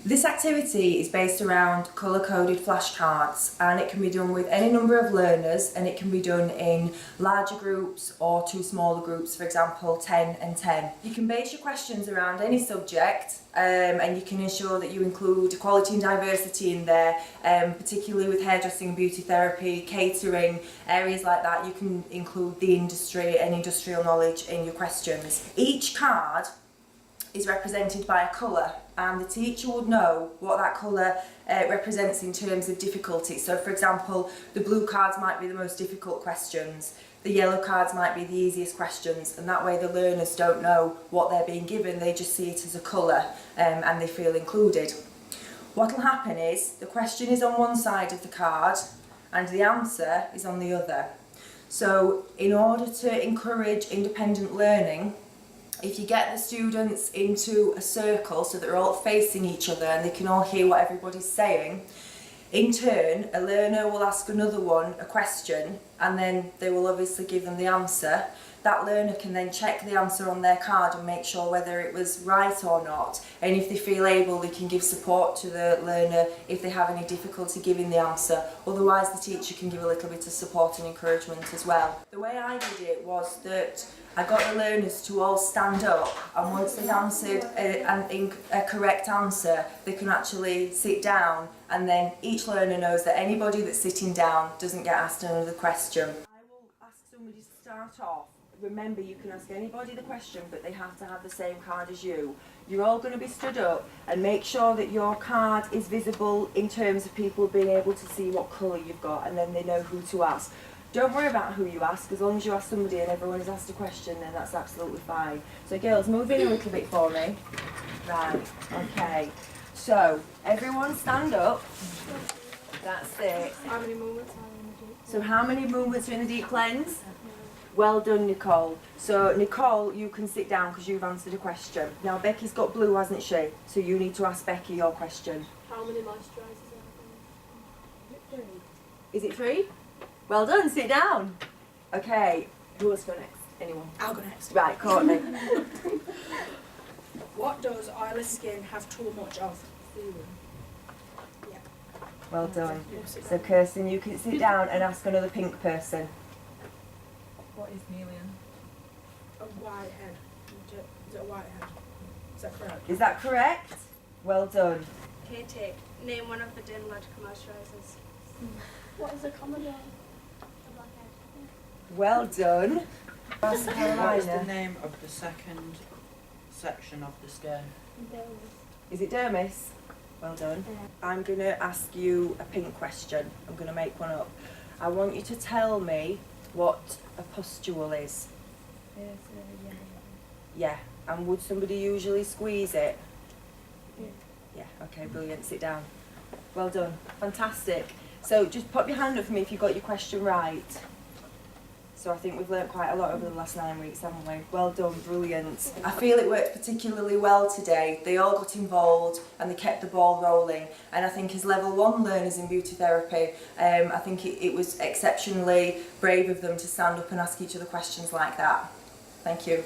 This activity is based around colour-coded flashcards, and it can be done with any number of learners, and it can be done in larger groups or two smaller groups, for example 10 and 10. You can base your questions around any subject, and you can ensure that you include equality and diversity in there, particularly with hairdressing and beauty therapy, catering, areas like that. You can include the industry and industrial knowledge in your questions. Each card is represented by a colour, and the teacher would know what that colour represents in terms of difficulty. So for example, the blue cards might be the most difficult questions, the yellow cards might be the easiest questions, and that way the learners don't know what they're being given, they just see it as a colour, and they feel included. What will happen is the question is on one side of the card and the answer is on the other. So in order to encourage independent learning, if you get the students into a circle so that they're all facing each other and they can all hear what everybody's saying, in turn a learner will ask another one a question, and then they will obviously give them the answer. That learner can then check the answer on their card and make sure whether it was right or not, and if they feel able, they can give support to the learner if they have any difficulty giving the answer. Otherwise the teacher can give a little bit of support and encouragement as well. The way I did it was that I got the learners to all stand up, and once they'd answered a correct answer, they can actually sit down, and then each learner knows that anybody that's sitting down doesn't get asked another question. I will ask somebody to start off. Remember, you can ask anybody the question, but they have to have the same card as you. You're all going to be stood up, and make sure that your card is visible in terms of people being able to see what colour you've got, and then they know who to ask. Don't worry about who you ask, as long as you ask somebody and everyone has asked a question, then that's absolutely fine. So girls, move in a little bit for me. Right, okay. So, everyone stand up. That's it. How many movements are in the deep? So how many movements are in the deep cleanse? Well done, Nicole. So Nicole, you can sit down because you've answered a question. Now Becky's got blue, hasn't she? So you need to ask Becky your question. How many moisturisers are there? 3. Is it 3? Well done, sit down. Okay, who wants to go next? Anyone? I'll go next. Right, Courtney. What does oily skin have too much of? Yeah. Well done. So Kirsten, you can sit down and ask another pink person. What is Melian? A white head. Is it a white head? Is that correct? Is that correct? Well done. Katie, name one of the dermatological moisturisers. What is a common Well done. What is the name of the second section of the skin? Is it dermis? Well done. I'm going to ask you a pink question. I'm going to make one up. I want you to tell me what a pustule is. Yeah. And would somebody usually squeeze it? Yeah. Okay, brilliant. Sit down. Well done. Fantastic. So just pop your hand up for me if you got your question right. So I think we've learnt quite a lot over the last 9 weeks, haven't we? Well done, brilliant. I feel it worked particularly well today. They all got involved and they kept the ball rolling. And I think as level 1 learners in beauty therapy, I think it was exceptionally brave of them to stand up and ask each other questions like that. Thank you.